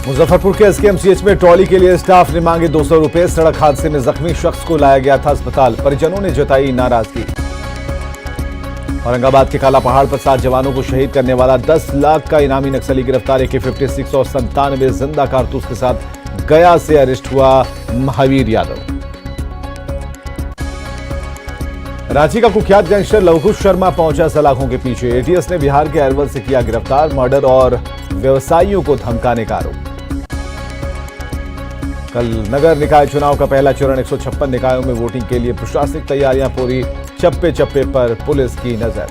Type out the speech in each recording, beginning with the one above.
मुजफ्फरपुर के एसकेएमसीएच में ट्रॉली के लिए स्टाफ ने मांगे 200 रुपए। सड़क हादसे में जख्मी शख्स को लाया गया था अस्पताल। परिजनों ने जताई नाराजगी। औरंगाबाद के काला पहाड़ पर 7 जवानों को शहीद करने वाला 10 लाख का इनामी नक्सली गिरफ्तार। AK-56 और 97 जिंदा कारतूस के साथ गया से अरेस्ट हुआ महावीर यादव। रांची का कुख्यात गैंगस्टर लवकुश शर्मा पहुंचा सलाखों के पीछे। ATS ने बिहार के अरवल से किया गिरफ्तार। मर्डर और व्यवसायियों को धमकाने का आरोप। कल नगर निकाय चुनाव का पहला चरण। 156 निकायों में वोटिंग के लिए प्रशासनिक तैयारियां पूरी। चप्पे चप्पे पर पुलिस की नजर।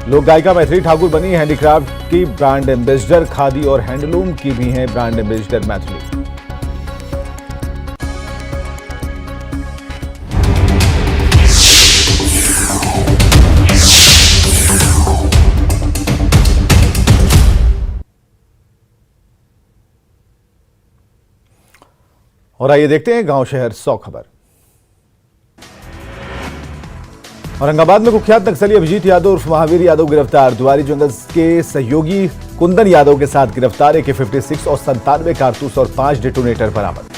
लोक गायिका मैथिली ठाकुर बनी हैंडीक्राफ्ट की ब्रांड एम्बेसडर। खादी और हैंडलूम की भी हैं ब्रांड एम्बेसडर मैथिली। और आइए देखते हैं गांव शहर 100 खबर। औरंगाबाद में कुख्यात नक्सली अभिजीत यादव उर्फ महावीर यादव गिरफ्तार। दुआरी जंगल के सहयोगी कुंदन यादव के साथ गिरफ्तार। AK-56 और 97 कारतूस और 5 डेटोनेटर बरामद।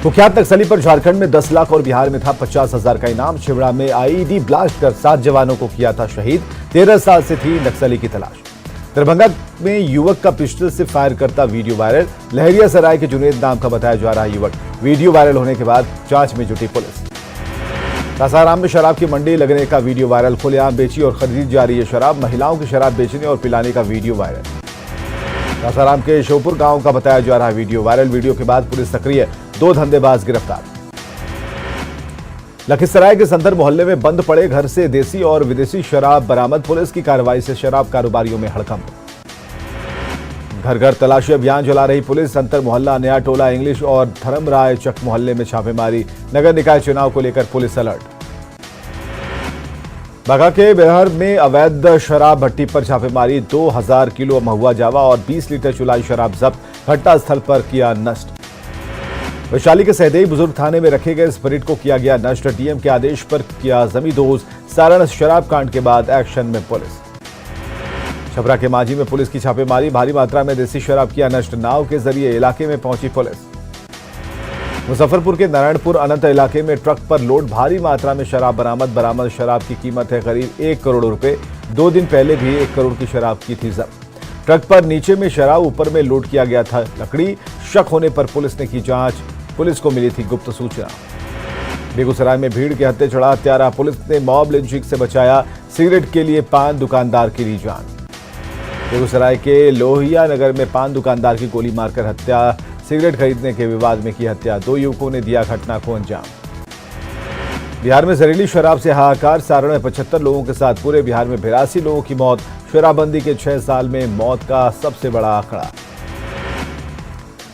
कुख्यात नक्सली पर झारखंड में 10 लाख और बिहार में था 50,000 का इनाम। शिवड़ा में IED ब्लास्ट कर 7 जवानों को किया था शहीद। 13 साल से थी नक्सली की तलाश। दरभंगा में युवक का पिस्टल से फायर करता वीडियो वायरल। लहरियासराय के जुनेद नाम का बताया जा रहा युवक। वीडियो वायरल होने के बाद जांच में जुटी पुलिस। सासाराम में शराब की मंडी लगने का वीडियो वायरल। खुलेआम बेची और खरीदी जा रही है शराब। महिलाओं की शराब बेचने और पिलाने का वीडियो वायरल। सासाराम के शोपुर गांव का बताया जा रहा वीडियो वायरल। वीडियो के बाद पुलिस सक्रिय। 2 धंधेबाज गिरफ्तार। लखीसराय के संदर मोहल्ले में बंद पड़े घर से देसी और विदेशी शराब बरामद। पुलिस की कार्रवाई से शराब कारोबारियों में हड़कंप। घर घर तलाशी अभियान चला रही पुलिस। संतर मोहल्ला, नया टोला, इंग्लिश और धर्मराय चक मोहल्ले में छापेमारी। नगर निकाय चुनाव को लेकर पुलिस अलर्ट। बाघा के बिहार में अवैध शराब भट्टी पर छापेमारी। 2000 किलो महुआ जावा और 20 लीटर चुलाई शराब जब्त। घटनास्थल पर किया नष्ट। वैशाली के सहदेई बुजुर्ग थाने में रखे गए स्पिरिट को किया गया नष्ट। डीएम के आदेश पर किया जमींदोज। सारण शराब कांड के बाद एक्शन में पुलिस। छपरा के मांझी में पुलिस की छापेमारी। भारी मात्रा में देसी शराब किया नष्ट। नाव के जरिए इलाके में पहुंची पुलिस। मुजफ्फरपुर के नारायणपुर अनंत इलाके में ट्रक पर लोड भारी मात्रा में शराब बरामद। शराब की कीमत है करीब 1 करोड़ रुपए। 2 दिन पहले भी 1 करोड़ की शराब की थी जब्त। ट्रक पर नीचे में शराब, ऊपर में लोड किया गया था लकड़ी। शक होने पर पुलिस ने की जांच। पुलिस को मिली थी गुप्त सूचना। बेगूसराय में भीड़ के हत्थे चढ़ा हत्यारा। पुलिस ने मॉब लिंचिंग से बचाया सिगरेट के लिए पान दुकानदार की ली जान। बेगूसराय के लोहिया नगर में पान दुकानदार की गोली मारकर हत्या। सिगरेट खरीदने के विवाद में की हत्या। 2 युवकों ने दिया घटना को अंजाम। बिहार में जहरीली शराब से हाहाकार। सारण में 75 लोगों के साथ पूरे बिहार में 82 लोगों की मौत। शराबबंदी के 6 साल में मौत का सबसे बड़ा आंकड़ा।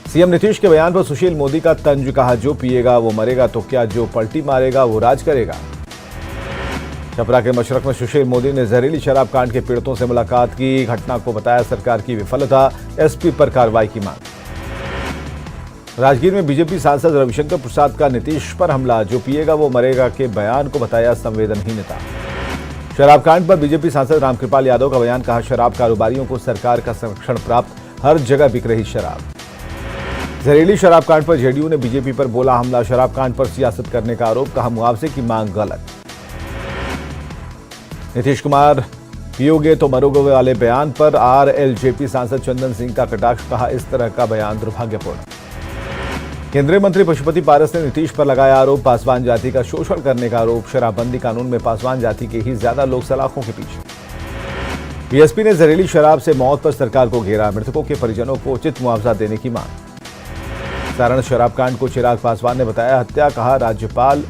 सीएम नीतीश के बयान पर सुशील मोदी का तंज। कहा जो पिएगा वो मरेगा, तो क्या जो पलटी मारेगा वो राज करेगा। छपरा के मशरक में सुशील मोदी ने जहरीली शराब कांड के पीड़ितों से मुलाकात की। घटना को बताया सरकार की विफलता। SP पर कार्रवाई की मांग। राजगीर में बीजेपी सांसद रविशंकर प्रसाद का नीतीश पर हमला। जो पिएगा वो मरेगा के बयान को बताया संवेदनहीनता। शराब कांड पर बीजेपी सांसद रामकृपाल यादव का बयान। कहा शराब कारोबारियों को सरकार का संरक्षण प्राप्त। हर जगह बिक रही शराब। जहरीली शराब कांड पर जेडीयू ने बीजेपी पर बोला हमला। शराब कांड पर सियासत करने का आरोप। कहा मुआवजे की मांग गलत। नीतीश कुमार पियोगे तो मरोगे वाले बयान पर RLJP सांसद चंदन सिंह का कटाक्ष। कहा इस तरह का बयान दुर्भाग्यपूर्ण। केंद्रीय मंत्री पशुपति पारस ने नीतीश पर लगाया आरोप। पासवान जाति का शोषण करने का आरोप। शराबबंदी कानून में पासवान जाति के ही ज्यादा लोग सलाखों के पीछे। बीएसपी ने जहरीली शराब से मौत पर सरकार को घेरा। मृतकों के परिजनों को उचित मुआवजा देने की मांग। सारण शराब कांड को चिराग पासवान ने बताया हत्या। कहा राज्यपाल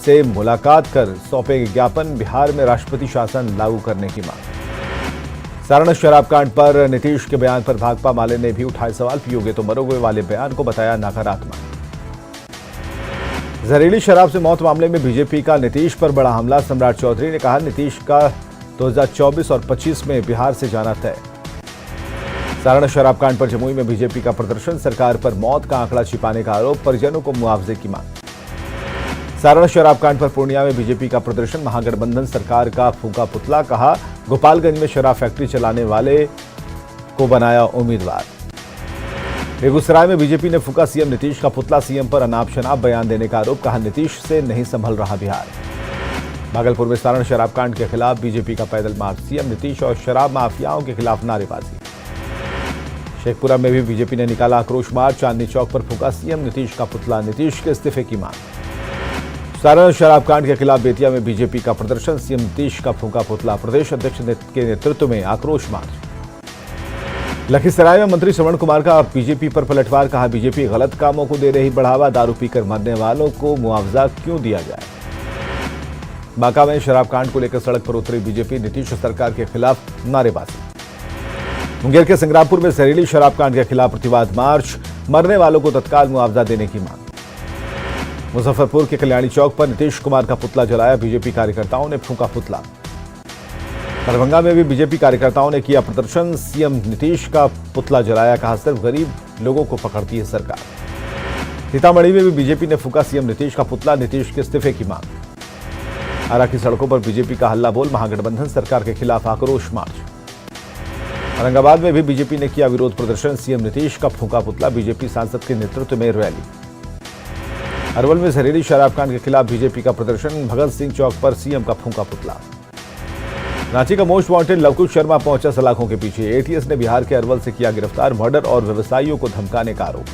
से मुलाकात कर सौंपे ज्ञापन। बिहार में राष्ट्रपति शासन लागू करने की मांग। सारण शराब कांड पर नीतीश के बयान पर भाकपा माले ने भी उठाए सवाल। पियोगे तो मरोगे वाले बयान को बताया नकारात्मक। जहरीली शराब से मौत मामले में बीजेपी का नीतीश पर बड़ा हमला। सम्राट चौधरी ने कहा नीतीश का 2024 और 25 में बिहार से जाना तय। सारण शराब कांड पर जमुई में बीजेपी का प्रदर्शन। सरकार पर मौत का आंकड़ा छिपाने का आरोप। परिजनों को मुआवजे की मांग। सारण शराब कांड पर पूर्णिया में बीजेपी का प्रदर्शन। महागठबंधन सरकार का फूंका पुतला। कहा गोपालगंज में शराब फैक्ट्री चलाने वाले को बनाया उम्मीदवार। बेगूसराय में बीजेपी ने फूका सीएम नीतीश का पुतला, सीएम पर अनाप शनाप बयान देने का आरोप, कहा नीतीश से नहीं संभल रहा बिहार। भागलपुर में सारण शराब कांड के खिलाफ बीजेपी का पैदल मार्च, सीएम नीतीश और शराब माफियाओं के खिलाफ नारेबाजी। शेखपुरा में भी बीजेपी ने निकाला आक्रोश मार्च, चांदनी चौक पर फूका सीएम नीतीश का पुतला, नीतीश के इस्तीफे की मांग। सारण शराब कांड के खिलाफ बेतिया में बीजेपी का प्रदर्शन, सीएम नीतीश का फूका पुतला, प्रदेश अध्यक्ष के नेतृत्व में आक्रोश मार्च। लखीसराय में मंत्री श्रवण कुमार का बीजेपी पर पलटवार, कहा बीजेपी गलत कामों को दे रही बढ़ावा, दारू पीकर मरने वालों को मुआवजा क्यों दिया जाए। बांका में शराब कांड को लेकर सड़क पर उतरी बीजेपी, नीतीश सरकार के खिलाफ नारेबाजी। मुंगेर के संग्रामपुर में जहरीली शराब कांड के खिलाफ प्रतिवाद मार्च, मरने वालों को तत्काल मुआवजा देने की मांग। मुजफ्फरपुर के कल्याणी चौक पर नीतीश कुमार का पुतला जलाया, बीजेपी कार्यकर्ताओं ने फूंका पुतला। दरभंगा में भी बीजेपी कार्यकर्ताओं ने किया प्रदर्शन, सीएम नीतीश का पुतला जलाया, कहा सिर्फ गरीब लोगों को पकड़ती है सरकार। सीतामढ़ी में भी बीजेपी ने फूंका सीएम नीतीश का पुतला, नीतीश के इस्तीफे की मांग। आरा की सड़कों पर बीजेपी का हल्ला बोल, महागठबंधन सरकार के खिलाफ आक्रोश मार्च। औरंगाबाद में भी बीजेपी ने किया विरोध प्रदर्शन, सीएम नीतीश का फूंका पुतला, बीजेपी सांसद के नेतृत्व में रैली। अरवल में जहरीली शराब कांड के खिलाफ बीजेपी का प्रदर्शन, भगत सिंह चौक पर सीएम का फूंका पुतला। रांची का मोस्ट वांटेड लवकुश शर्मा पहुंचा सलाखों के पीछे, एटीएस ने बिहार के अरवल से किया गिरफ्तार, मर्डर और व्यवसायियों को धमकाने का आरोप।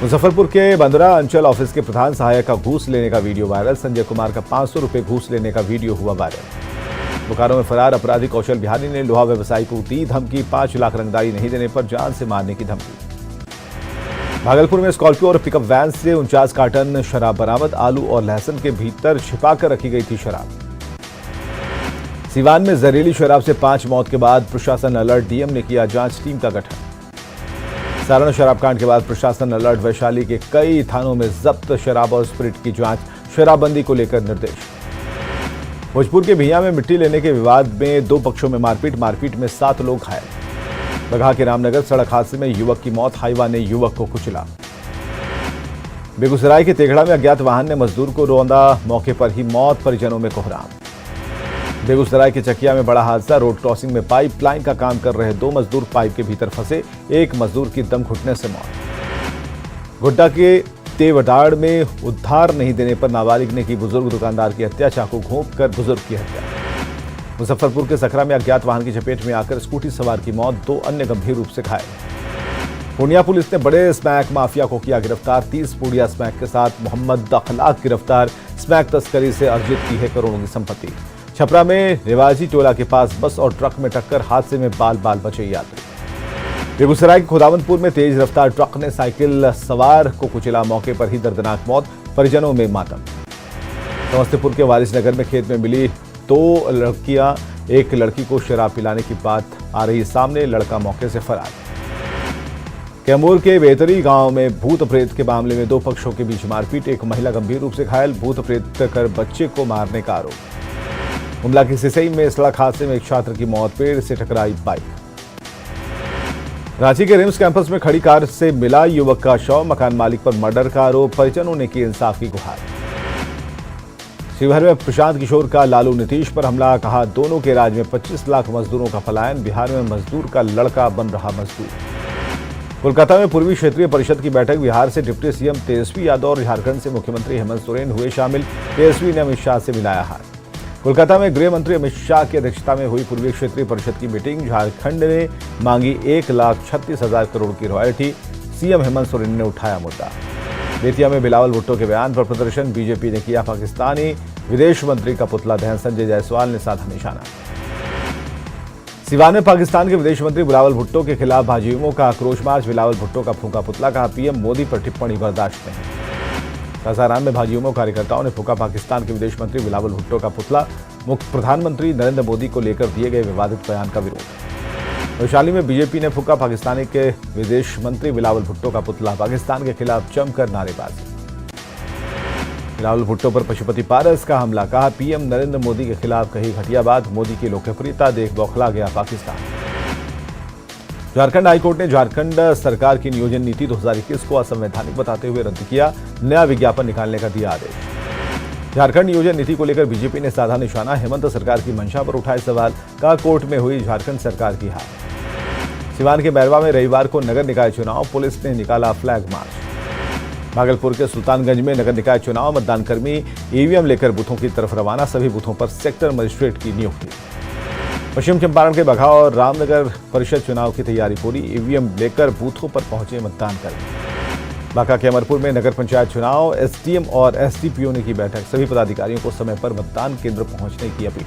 मुजफ्फरपुर के बंदरा अंचल ऑफिस के प्रधान सहायक का घूस लेने का वीडियो वायरल, संजय कुमार का 500 रुपए घूस लेने का वीडियो हुआ वायरल। बोकारो में फरार अपराधी कौशल बिहारी ने लोहा व्यवसायी को दी धमकी, 5 लाख रंगदारी नहीं देने पर जान से मारने की धमकी। भागलपुर में स्कॉर्पियो और पिकअप वैन से 49 कार्टन शराब बरामद, आलू और लहसुन के भीतर छिपाकर रखी गई थी शराब। सीवान में जहरीली शराब से 5 मौत के बाद प्रशासन अलर्ट, डीएम ने किया जांच टीम का गठन। सारण शराब कांड के बाद प्रशासन अलर्ट, वैशाली के कई थानों में जब्त शराब और स्पिरिट की जांच, शराबबंदी को लेकर निर्देश। भोजपुर के भिया में मिट्टी लेने के विवाद में 2 पक्षों में मारपीट में 7 लोग घायल। बगहा के रामनगर सड़क हादसे में युवक की मौत, हाईवा ने युवक को कुचला। बेगूसराय के तेघड़ा में अज्ञात वाहन ने मजदूर को रौंदा, मौके पर ही मौत, परिजनों में कोहराम। बेगूसराय के चकिया में बड़ा हादसा, रोड क्रॉसिंग में पाइपलाइन का काम कर रहे 2 मजदूर पाइप के भीतर फंसे, 1 मजदूर की दम घुटने से मौत। गोड्डा के तेवटाड़ में उद्धार नहीं देने पर नाबालिग ने की बुजुर्ग दुकानदार की हत्या, चाकू घोंपकर बुजुर्ग की हत्या। मुजफ्फरपुर के सकरा में अज्ञात वाहन की चपेट में आकर स्कूटी सवार की मौत, 2 अन्य गंभीर रूप से घायल। पूर्णिया पुलिस ने बड़े स्मैक माफिया को किया गिरफ्तार, 30 पूड़िया स्मैक के साथ मोहम्मद अखलाक गिरफ्तार, स्मैक तस्करी से अर्जित की है करोड़ों की संपत्ति। छपरा में रिवाजी टोला के पास बस और ट्रक में टक्कर, हादसे में बाल बाल बचे यात्री। बेगूसराय के खुदावंदपुर में तेज रफ्तार ट्रक ने साइकिल सवार को कुचला, मौके पर ही दर्दनाक मौत, परिजनों में मातम। समस्तीपुर के वारिसनगर में खेत में मिली 2 लड़कियां, एक लड़की को शराब पिलाने की बात आ रही सामने, लड़का मौके से फरार। कैमूर के बेतरी गांव में भूत प्रेत के मामले में 2 पक्षों के बीच मारपीट, एक महिला गंभीर रूप से घायल, भूत प्रेत कर बच्चे को मारने का आरोप। गुमला की सिसई में सड़क हादसे में एक छात्र की मौत, पेड़ से टकराई बाइक। रांची के रिम्स कैंपस में खड़ी कार से मिला युवक का शव, मकान मालिक पर मर्डर का आरोप, परिजनों ने की इंसाफ की गुहार। शिवहर में प्रशांत किशोर का लालू नीतीश पर हमला, कहा दोनों के राज में 25 लाख मजदूरों का पलायन, बिहार में मजदूर का लड़का बन रहा मजदूर। कोलकाता में पूर्वी क्षेत्रीय परिषद की बैठक, बिहार से डिप्टी सीएम तेजस्वी यादव और झारखंड से मुख्यमंत्री हेमंत सोरेन हुए शामिल, तेजस्वी ने अमित शाह से मिलाया हाथ। कोलकाता में गृह मंत्री अमित शाह की अध्यक्षता में हुई पूर्वी क्षेत्रीय परिषद की मीटिंग, झारखंड ने मांगी 1,36,000 करोड़ की रॉयल्टी, सीएम हेमंत सोरेन ने उठाया मुद्दा। बेतिया में बिलावल भुट्टो के बयान पर प्रदर्शन, बीजेपी ने किया पाकिस्तानी विदेश मंत्री का पुतला दहन, संजय जायसवाल ने साधा निशाना। सिवान में पाकिस्तान के विदेश मंत्री बिलावल भुट्टो के खिलाफ भाजयुमों का आक्रोश मार्च, बिलावल भुट्टो का फूंका पुतला, कहा पीएम मोदी पर टिप्पणी बर्दाश्त नहीं। सासाराम में भाजयुमों कार्यकर्ताओं ने फूंका पाकिस्तान के विदेश मंत्री बिलावल भुट्टो का पुतला, मुख्य प्रधानमंत्री नरेंद्र मोदी को लेकर दिए गए विवादित बयान का विरोध। वैशाली में बीजेपी ने फूंका पाकिस्तानी के विदेश मंत्री बिलावल भुट्टो का पुतला, पाकिस्तान के खिलाफ जमकर नारेबाजी। बिलावल भुट्टो पर पशुपति पारस का हमला, कहा पीएम नरेंद्र मोदी के खिलाफ कही घटिया बात, मोदी की लोकप्रियता देख बौखला गया पाकिस्तान। झारखंड हाईकोर्ट ने झारखंड सरकार की नियोजन नीति 2021 को असंवैधानिक बताते हुए रद्द किया, नया विज्ञापन निकालने का दिया आदेश। झारखंड नियोजन नीति को लेकर बीजेपी ने साधा निशाना, हेमंत सरकार की मंशा पर उठाए सवाल, कहा कोर्ट में हुई झारखंड सरकार की हार। सिवान के मैरवा में रविवार को नगर निकाय चुनाव, पुलिस ने निकाला फ्लैग मार्च। भागलपुर के सुल्तानगंज में नगर निकाय चुनाव, मतदान कर्मी ईवीएम लेकर बूथों की तरफ रवाना, सभी बूथों पर सेक्टर मजिस्ट्रेट की नियुक्ति। पश्चिम चंपारण के बघा और रामनगर परिषद चुनाव की तैयारी पूरी, ईवीएम लेकर बूथों पर पहुंचे मतदान कर्मी। बांका के अमरपुर में नगर पंचायत चुनाव, एसडीएम और एसडीपीओ ने की बैठक, सभी पदाधिकारियों को समय पर मतदान केंद्र पहुंचने की अपील।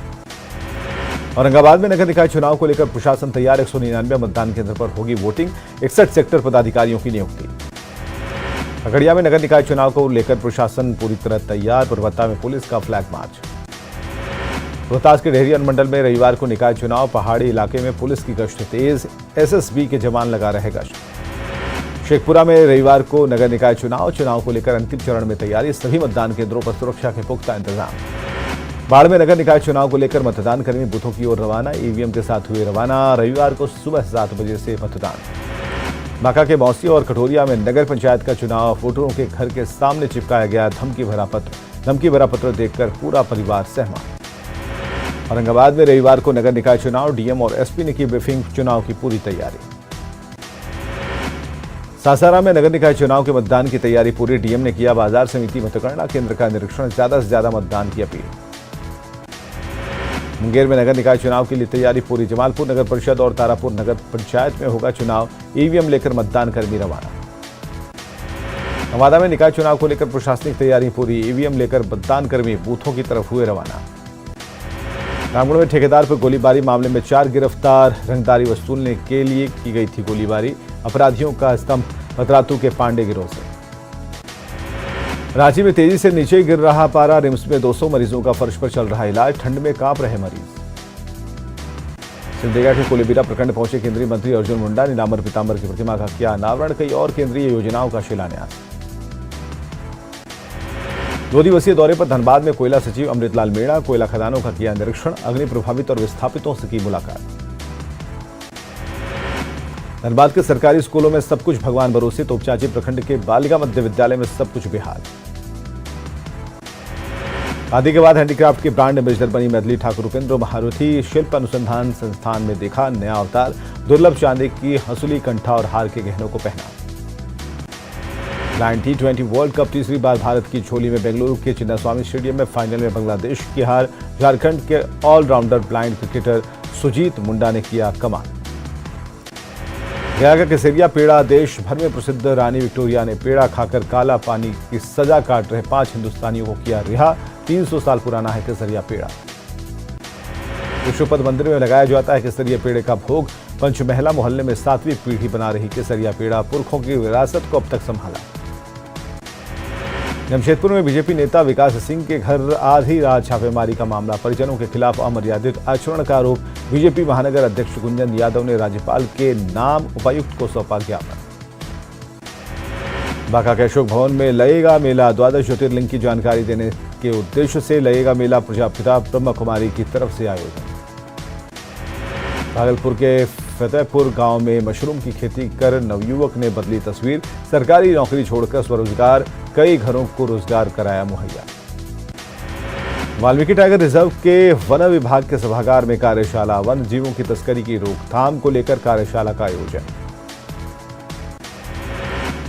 औरंगाबाद में नगर निकाय चुनाव को लेकर प्रशासन तैयार, 199 मतदान केंद्र पर होगी वोटिंग, 61 सेक्टर पदाधिकारियों की नियुक्ति। खगड़िया में नगर निकाय चुनाव को लेकर प्रशासन पूरी तरह तैयार, परबत्ता में पुलिस का फ्लैग मार्च। रोहतास के डेहरी अनुमंडल में रविवार को निकाय चुनाव, पहाड़ी इलाके में पुलिस की गश्त तेज, एसएसबी के जवान लगा रहे गश्त। शेखपुरा में रविवार को नगर निकाय चुनाव को लेकर अंतिम चरण में तैयारी, सभी मतदान केंद्रों पर सुरक्षा के पुख्ता इंतजाम। बाढ़ में नगर निकाय चुनाव को लेकर मतदान कर्मी बूथों की ओर रवाना, ईवीएम के साथ हुए रवाना, रविवार को सुबह 7 बजे से मतदान। बांका के मौसी और कटोरिया में नगर पंचायत का चुनाव, वोटरों के घर के सामने चिपकाया गया धमकी भरा पत्र देखकर पूरा परिवार सहमा। औरंगाबाद में रविवार को नगर निकाय चुनाव, डीएम और एसपी ने की ब्रीफिंग, चुनाव की पूरी तैयारी। सासाराम में नगर निकाय चुनाव के मतदान की तैयारी पूरी, डीएम ने किया बाजार समिति मतगणना केंद्र का निरीक्षण, ज्यादा से ज्यादा मतदान की अपील। मुंगेर में नगर निकाय चुनाव के लिए तैयारी पूरी, जमालपुर नगर परिषद और तारापुर नगर पंचायत में होगा चुनाव, ईवीएम लेकर मतदान कर्मी रवाना। नवादा में निकाय चुनाव को लेकर प्रशासनिक तैयारी पूरी, ईवीएम लेकर मतदान कर्मी बूथों की तरफ हुए रवाना। रामगढ़ में ठेकेदार पर गोलीबारी मामले में 4 गिरफ्तार, रंगदारी वसूलने के लिए की गई थी गोलीबारी, अपराधियों का स्तंभ पतरातू के पांडे गिरोह से। रांची में तेजी से नीचे गिर रहा पारा, रिम्स में 200 मरीजों का फर्श पर चल रहा इलाज, ठंड में कांप रहे मरीज। सिमडेगा के कोलेबिरा प्रखंड पहुंचे केंद्रीय मंत्री अर्जुन मुंडा, नीलांबर पीतांबर की प्रतिमा का किया अनावरण, कई और केंद्रीय योजनाओं का शिलान्यास। 2 दिवसीय दौरे पर धनबाद में कोयला सचिव अमृतलाल मीणा, कोयला खदानों का किया निरीक्षण, अग्नि प्रभावित और विस्थापितों से की मुलाकात। धनबाद के सरकारी स्कूलों में सब कुछ भगवान भरोसे, तोपचांची प्रखंड के बालिका मध्य विद्यालय में सब कुछ बेहाल। शादी के बाद हैंडीक्राफ्ट की ब्रांड एम्बेसडर बनी मैथिली ठाकुर, उपेंद्र महारथी शिल्प अनुसंधान संस्थान में देखा नया अवतार, दुर्लभ चांदी की हंसुली, कंठा और हार के गहनों को पहना। ब्लाइंड T20 वर्ल्ड कप तीसरी बार भारत की झोली में, बेंगलुरु के चिन्नास्वामी स्टेडियम में फाइनल में बांग्लादेश की हार, झारखंड के ऑलराउंडर ब्लाइंड क्रिकेटर सुजीत मुंडा ने किया कमाल। गया का केसरिया पेड़ा, देश भर में प्रसिद्ध रानी विक्टोरिया ने पेड़ा खाकर काला पानी की सजा काट रहे 5 हिंदुस्तानियों को किया रिहा, 300 साल पुराना है केसरिया पेड़ा। विष्णुपद मंदिर में लगाया जाता है केसरिया पेड़े का भोग, पंचमहला मोहल्ले में 7वीं पीढ़ी बना रही केसरिया पेड़ा, पुरखों की विरासत को अब तक संभाला। जमशेदपुर में बीजेपी नेता विकास सिंह के घर आधी रात छापेमारी का मामला, परिजनों के खिलाफ अमर्यादित आचरण का आरोप, बीजेपी महानगर अध्यक्ष गुंजन यादव ने राज्यपाल के नाम उपायुक्त को सौंपा ज्ञापन। बांका के अशोक भवन में लगेगा मेला, 12 ज्योतिर्लिंग की जानकारी देने के उद्देश्य से लगेगा मेला, प्रजापिता ब्रह्म कुमारी की तरफ से आयोजन। भागलपुर के फतेहपुर गांव में मशरूम की खेती कर नवयुवक ने बदली तस्वीर, सरकारी नौकरी छोड़कर स्वरोजगार, कई घरों को रोजगार कराया मुहैया। वाल्मीकि टाइगर रिजर्व के वन विभाग के सभागार में कार्यशाला, वन जीवों की तस्करी की रोकथाम को लेकर कार्यशाला का आयोजन।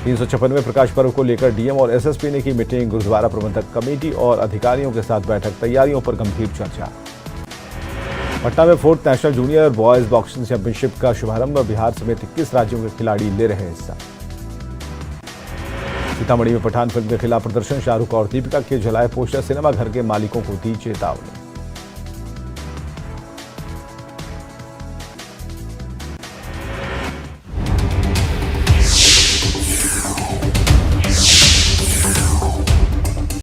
356वें प्रकाश पर्व को लेकर डीएम और एसएसपी ने की मीटिंग, गुरुद्वारा प्रबंधक कमेटी और अधिकारियों के साथ बैठक, तैयारियों पर गंभीर चर्चा। पटना में 4th national junior boys boxing championship का शुभारंभ, बिहार समेत 21 राज्यों के खिलाड़ी ले रहे हिस्सा। सीतामढ़ी में पठान फिल्म के खिलाफ प्रदर्शन, शाहरुख और दीपिका के जलाए पोस्टर, सिनेमा घर के मालिकों को दी चेतावनी।